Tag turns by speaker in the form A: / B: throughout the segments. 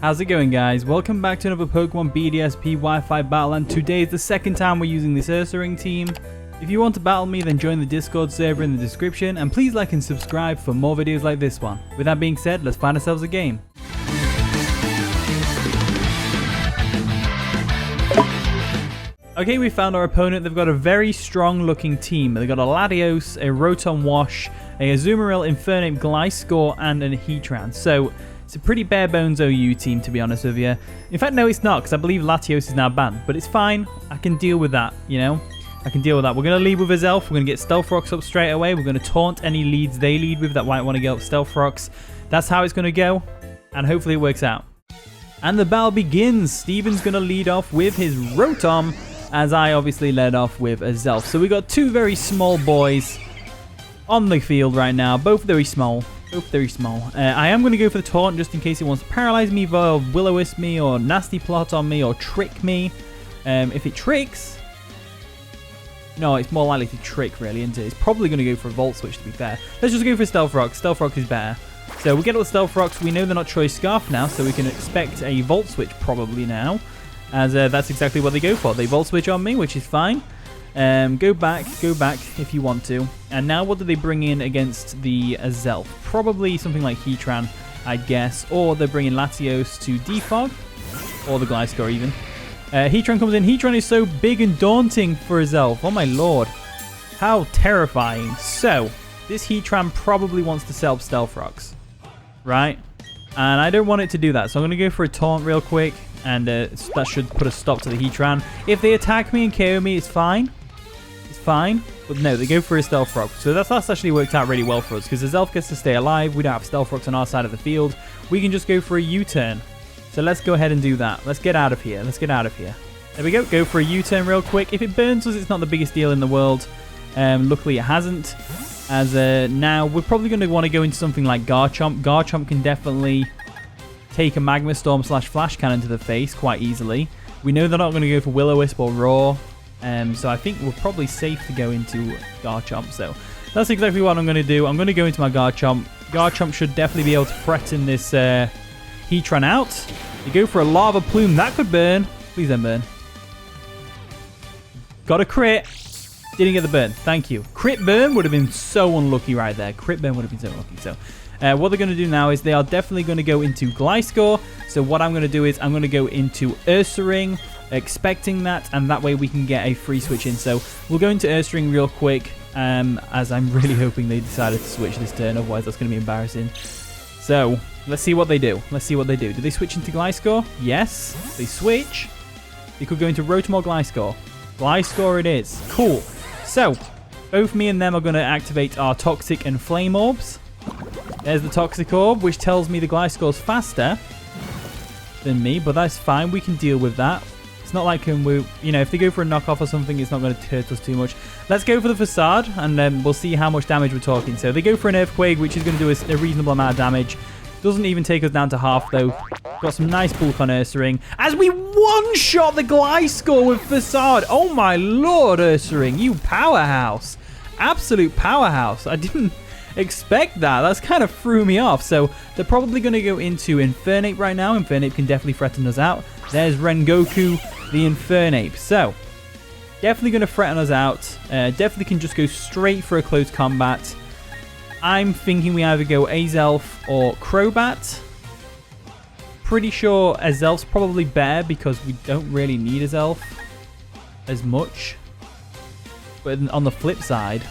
A: How's it going, guys? Welcome back to another Pokemon BDSP Wi-Fi battle, and today is the second time we're using this Ursaring team. If you want to battle me, then join the Discord server in the description, and please like and subscribe for more videos like this one. With that being said, let's find ourselves a game. Okay, we found our opponent. They've got a very strong looking team. They've got a Latios, a Rotom-Wash, a Azumarill, Infernape, Gliscor, and a Heatran. So it's a pretty bare bones OU team, to be honest with you. In fact, no, it's not, because I believe Latios is now banned. But it's fine. I can deal with that, you know? I can deal with that. We're going to lead with Azelf. We're going to get Stealth Rocks up straight away. We're going to taunt any leads they lead with that might want to get up Stealth Rocks. That's how it's going to go. And hopefully it works out. And the battle begins. Steven's going to lead off with his Rotom, as I obviously led off with Azelf. So we got two very small boys on the field right now. Both very small. I am going to go for the taunt just in case he wants to paralyze me, or will-o-wisp me, or nasty plot on me, or trick me. If it tricks... No, it's more likely to trick, really, isn't it? It's probably going to go for a Volt Switch, to be fair. Let's just go for Stealth Rock. Stealth Rock is better. So we get all the Stealth Rocks. We know they're not Choice Scarf now, so we can expect a Volt Switch probably now. As that's exactly what they go for. They Volt Switch on me, which is fine. Go back if you want to. And now what do they bring in against the Azelf? Probably something like Heatran, I guess. Or they're bringing Latios to Defog. Or the Gliscor even. Heatran comes in. Heatran is so big and daunting for Azelf. Oh my lord. How terrifying. So, this Heatran probably wants to sell Stealth Rocks. Right? And I don't want it to do that. So I'm going to go for a taunt real quick. And that should put a stop to the Heatran. If they attack me and KO me, it's fine. It's fine. But no, they go for a Stealth Rock. So that's actually worked out really well for us. Because Azelf gets to stay alive. We don't have Stealth Rocks on our side of the field. We can just go for a U-turn. So let's go ahead and do that. Let's get out of here. There we go. Go for a U-turn real quick. If it burns us, it's not the biggest deal in the world. Luckily, it hasn't. As now, we're probably going to want to go into something like Garchomp. Garchomp can definitely take a Magma Storm / Flash Cannon to the face quite easily. We know they're not going to go for Will-O-Wisp or Roar. So I think we're probably safe to go into Garchomp. So that's exactly what I'm going to do. I'm going to go into my Garchomp. Garchomp should definitely be able to threaten this Heatran out. You go for a Lava Plume. That could burn. Please don't burn. Got a crit. Didn't get the burn. Thank you. Crit burn would have been so unlucky right there. Crit burn would have been so unlucky. So what they're going to do now is they are definitely going to go into Gliscor. So what I'm going to do is I'm going to go into Ursaring, expecting that, and that way we can get a free switch in. So we'll go into Ursaring real quick, as I'm really hoping they decided to switch this turn. Otherwise, that's going to be embarrassing. So let's see what they do. Do they switch into Gliscor? Yes. They switch. They could go into Rotom or Gliscor. Gliscor it is. Cool. So both me and them are going to activate our Toxic and Flame Orbs. There's the Toxic Orb, which tells me the Gliscor's faster than me, but that's fine. We can deal with that. It's not like if they go for a knockoff or something, it's not going to hurt us too much. Let's go for the Facade, and then we'll see how much damage we're talking. So they go for an Earthquake, which is going to do a reasonable amount of damage. Doesn't even take us down to half, though. Got some nice bulk on Ursaring. As we one-shot the Gliscor with Facade. Oh my lord, Ursaring. You powerhouse. Absolute powerhouse. I didn't expect that. That's kind of threw me off. So they're probably going to go into Infernape right now. Infernape can definitely threaten us out. There's Rengoku, the Infernape. So definitely going to threaten us out. Definitely can just go straight for a close combat. I'm thinking we either go Azelf or Crobat. Pretty sure Azelf's probably better because we don't really need Azelf as much. But on the flip side,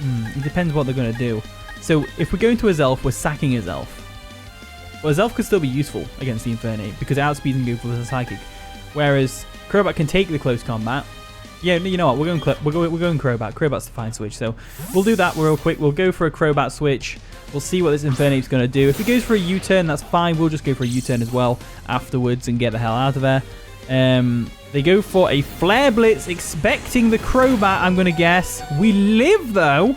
A: it depends what they're going to do. So if we go into Azelf, we're sacking Azelf. Well, Azelf could still be useful against the Infernape because it outspeeds and goes for the Psychic. Whereas Crobat can take the close combat. Yeah, you know what? We're going Crobat. Crobat's the fine switch. So we'll do that real quick. We'll go for a Crobat switch. We'll see what this Infernape's going to do. If he goes for a U-turn, that's fine. We'll just go for a U-turn as well afterwards and get the hell out of there. They go for a Flare Blitz, expecting the Crobat, I'm going to guess. We live, though.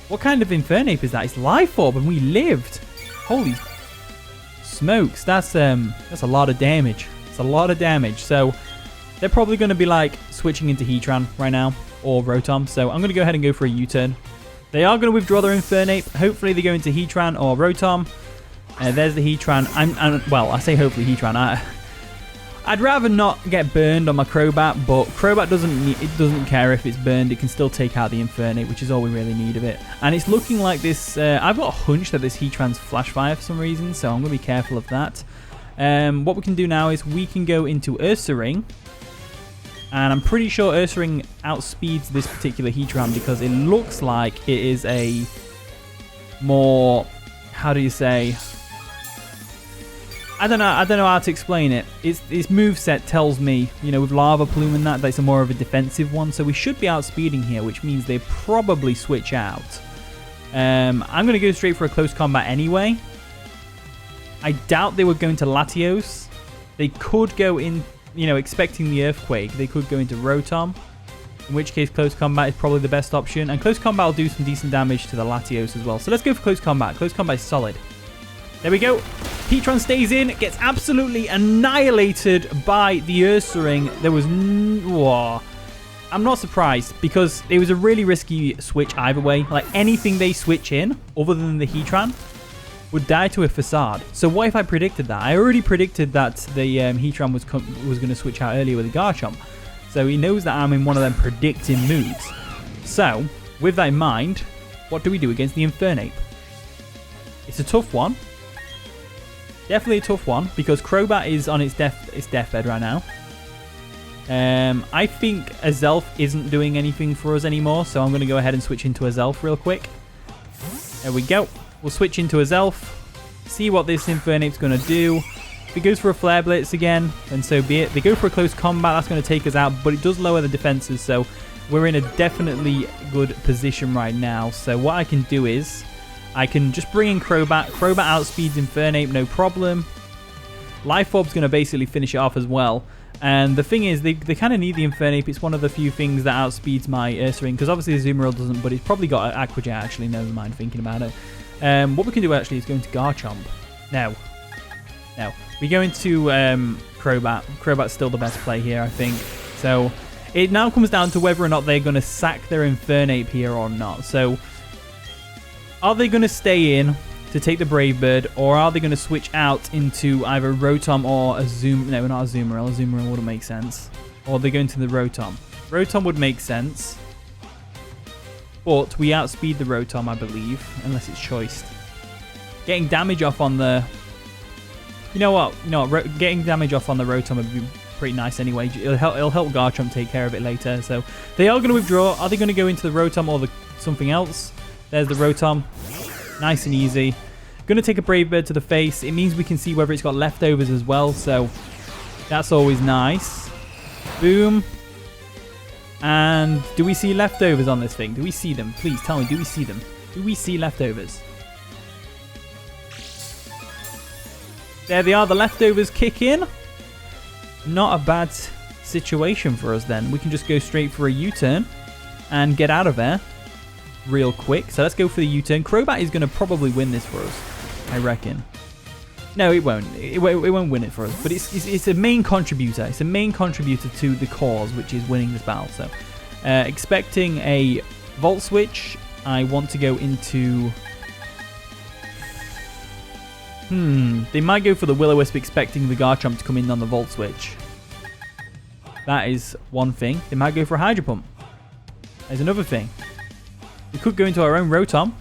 A: What kind of Infernape is that? It's Life Orb, and we lived. Holy smokes. That's a lot of damage. It's a lot of damage. So they're probably going to be like switching into Heatran right now or Rotom. So I'm going to go ahead and go for a U-turn. They are going to withdraw their Infernape. Hopefully they go into Heatran or Rotom. There's the Heatran. Well, I say hopefully Heatran. I'd rather not get burned on my Crobat, but Crobat doesn't care if it's burned. It can still take out the Infernape, which is all we really need of it. And it's looking like this... I've got a hunch that this Heatran's Flash Fire for some reason, so I'm going to be careful of that. What we can do now is we can go into Ursaring. And I'm pretty sure Ursaring outspeeds this particular Heatran because it looks like it is a more... How do you say... I don't know how to explain it. Its moveset tells me, you know, with Lava Plume and that it's a more of a defensive one. So we should be outspeeding here, which means they probably switch out. I'm going to go straight for a close combat anyway. I doubt they would go into Latios. They could go in, you know, expecting the Earthquake. They could go into Rotom. In which case, close combat is probably the best option. And close combat will do some decent damage to the Latios as well. So let's go for close combat. Close combat is solid. There we go. Heatran stays in, gets absolutely annihilated by the Ursaring. There was... Whoa. I'm not surprised because it was a really risky switch either way. Like anything they switch in, other than the Heatran, would die to a Facade. So what if I predicted that? I already predicted that the Heatran was going to switch out earlier with the Garchomp. So he knows that I'm in one of them predicting moods. So, with that in mind, what do we do against the Infernape? It's a tough one. Definitely a tough one because Crobat is on its deathbed right now. I think Azelf isn't doing anything for us anymore, so I'm going to go ahead and switch into Azelf real quick. There we go. We'll switch into Azelf, see what this Infernape's going to do. If it goes for a Flare Blitz again, then so be it. They go for a close combat, that's going to take us out, but it does lower the defenses, so we're in a definitely good position right now. So what I can do is... I can just bring in Crobat. Crobat outspeeds Infernape, no problem. Life Orb's going to basically finish it off as well. And the thing is, they kind of need the Infernape. It's one of the few things that outspeeds my Ursaring. Because obviously the Azumarill doesn't, but it's probably got an Aqua Jet, actually. Never mind thinking about it. What we can do actually is go into Garchomp. No. We go into Crobat. Crobat's still the best play here, I think. So it now comes down to whether or not they're going to sack their Infernape here or not. So... Are they going to stay in to take the Brave Bird, or are they going to switch out into either Rotom or Azumarill? No, not Azumarill. Azumarill wouldn't make sense. Or they go into the Rotom. Rotom would make sense. But we outspeed the Rotom, I believe, unless it's choiced. Getting damage off on the... You know what? Getting damage off on the Rotom would be pretty nice anyway. It'll help Garchomp take care of it later. So they are going to withdraw. Are they going to go into the Rotom or something else? There's the Rotom. Nice and easy. Going to take a Brave Bird to the face. It means we can see whether it's got leftovers as well. So that's always nice. Boom. And do we see leftovers on this thing? Do we see them? Please tell me, do we see them? Do we see leftovers? There they are. The leftovers kick in. Not a bad situation for us then. We can just go straight for a U-turn and get out of there real quick. So let's go for the U-turn. Crobat is going to probably win this for us, I reckon. No, it won't. It won't win it for us. But it's a main contributor. It's a main contributor to the cause, which is winning this battle. So expecting a Volt Switch. I want to go into... They might go for the Will-O-Wisp, expecting the Garchomp to come in on the Volt Switch. That is one thing. They might go for a Hydro Pump. There's another thing. We could go into our own Rotom.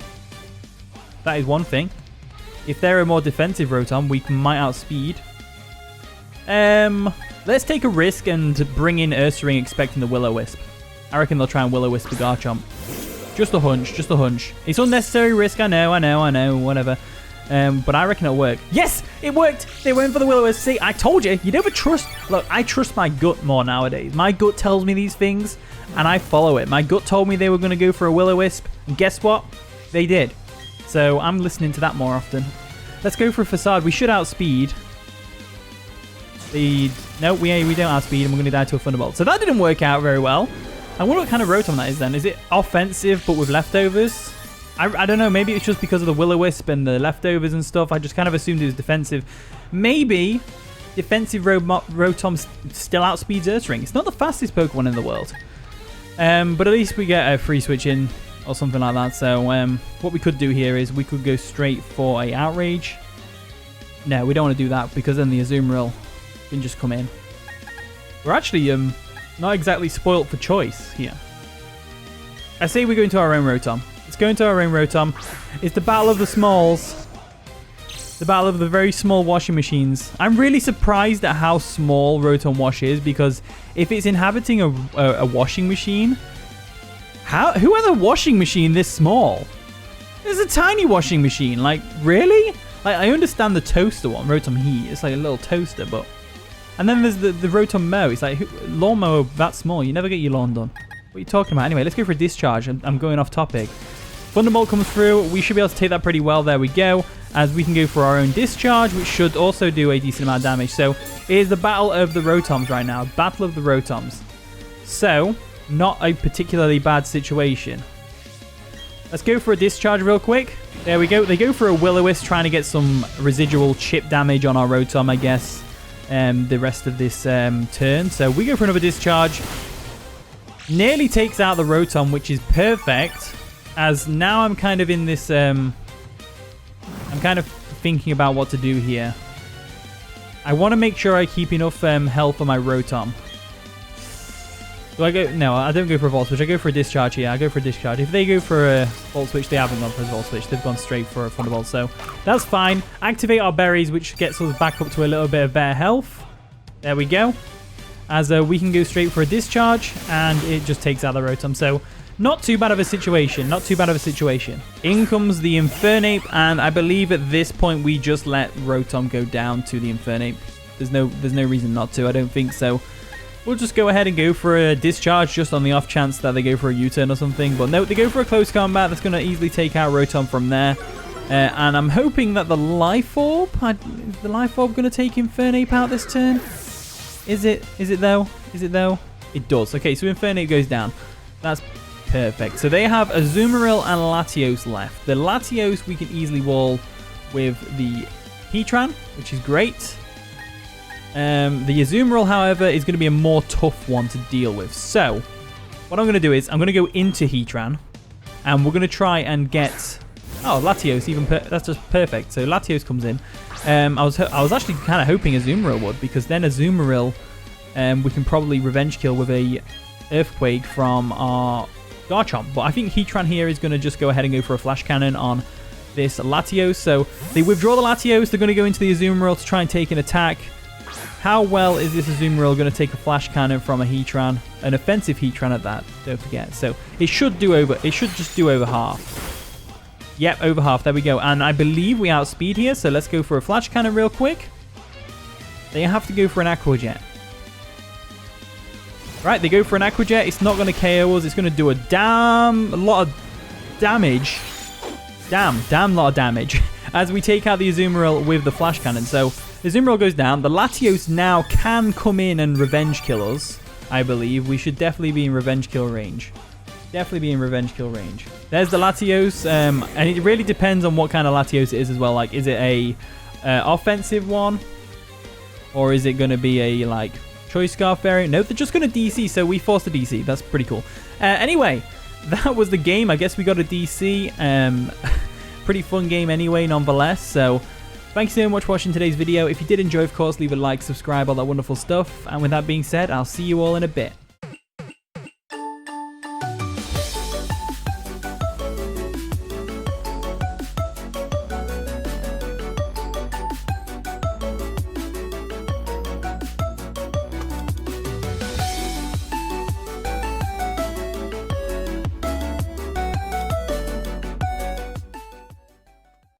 A: That is one thing. If they're a more defensive Rotom, we might outspeed. Let's take a risk and bring in Ursaring expecting the Will-O-Wisp. I reckon they'll try and Will-O-Wisp the Garchomp. Just a hunch, just a hunch. It's unnecessary risk, I know, whatever. But I reckon it'll work. Yes, it worked. They went for the Will-O-Wisp. See, I told you. You never trust. Look, I trust my gut more nowadays. My gut tells me these things, and I follow it. My gut told me they were going to go for a Will-O-Wisp, and guess what? They did. So I'm listening to that more often. Let's go for a Facade. We should outspeed. No, we don't outspeed, and we're going to die to a Thunderbolt. So that didn't work out very well. I wonder what kind of Rotom that is then. Is it offensive but with leftovers? I don't know. Maybe it's just because of the Will-O-Wisp and the leftovers and stuff. I just kind of assumed it was defensive. Maybe defensive Rotom still outspeeds Ursaring. It's not the fastest Pokemon in the world. But at least we get a free switch in or something like that. So what we could do here is we could go straight for a Outrage. No, we don't want to do that because then the Azumarill can just come in. We're actually not exactly spoilt for choice here. I say we go into our own Rotom. Let's go into our own Rotom. It's the battle of the smalls. The battle of the very small washing machines. I'm really surprised at how small Rotom-Wash is because if it's inhabiting a washing machine, who has a washing machine this small? There's a tiny washing machine. Like, really? Like, I understand the toaster one, Rotom Heat. It's like a little toaster, but... And then there's the Rotom Mow. It's like, lawnmower that small. You never get your lawn done. What are you talking about? Anyway, let's go for a discharge. I'm going off topic. Thunderbolt comes through. We should be able to take that pretty well. There we go. As we can go for our own discharge, which should also do a decent amount of damage. So, it is the battle of the Rotoms right now. Battle of the Rotoms. So, not a particularly bad situation. Let's go for a discharge real quick. There we go. They go for a Will-O-Wisp, trying to get some residual chip damage on our Rotom, I guess, the rest of this turn. So we go for another discharge. Nearly takes out the Rotom, which is perfect, as now I'm kind of in this... I'm kind of thinking about what to do here. I want to make sure I keep enough health for my Rotom. Do I go? No, I don't go for a Volt Switch. I go for a discharge here. I go for a discharge. If they go for a Volt Switch, they haven't gone for a Volt Switch. They've gone straight for a Thunderbolt. So that's fine. Activate our berries, which gets us back up to a little bit of better health. There we go. As we can go straight for a discharge, and it just takes out the Rotom. So not too bad of a situation. Not too bad of a situation. In comes the Infernape, and I believe at this point we just let Rotom go down to the Infernape. There's no reason not to. I don't think so. We'll just go ahead and go for a discharge just on the off chance that they go for a U-turn or something. But no, they go for a close combat. That's going to easily take out Rotom from there. And I'm hoping that the Life Orb... Is the Life Orb going to take Infernape out this turn? Is it? Is it though? Is it though? It does. Okay, so Infernape goes down. That's perfect. So they have Azumarill and Latios left. The Latios we can easily wall with the Heatran, which is great. The Azumarill, however, is going to be a more tough one to deal with. So, what I'm going to do is I'm going to go into Heatran, and we're going to try and get... Oh, Latios, that's just perfect. So Latios comes in. I was actually kind of hoping Azumarill would, because then Azumarill, we can probably revenge kill with a Earthquake from our Garchomp. But I think Heatran here is going to just go ahead and go for a Flash Cannon on this Latios. So they withdraw the Latios. They're going to go into the Azumarill to try and take an attack. How well is this Azumarill going to take a Flash Cannon from a Heatran? An offensive Heatran at that, don't forget. So it should just do over half. Yep, over half. There we go. And I believe we outspeed here, so let's go for a Flash Cannon real quick. They have to go for an Aqua Jet. Right, they go for an Aqua Jet. It's not going to KO us. It's going to do a lot of damage. Damn lot of damage. As we take out the Azumarill with the Flash Cannon. So the Azumarill goes down. The Latios now can come in and revenge kill us, I believe. We should definitely be in revenge kill range. Definitely be in revenge kill range. There's the Latios. And it really depends on what kind of Latios it is as well. Like, is it a offensive one? Or is it going to be a, like, Choice Scarf variant? No, they're just going to DC, so we forced a DC. That's pretty cool. Anyway, that was the game. I guess we got a DC. Pretty fun game anyway, nonetheless. So, thanks so much for watching today's video. If you did enjoy, of course, leave a like, subscribe, all that wonderful stuff. And with that being said, I'll see you all in a bit.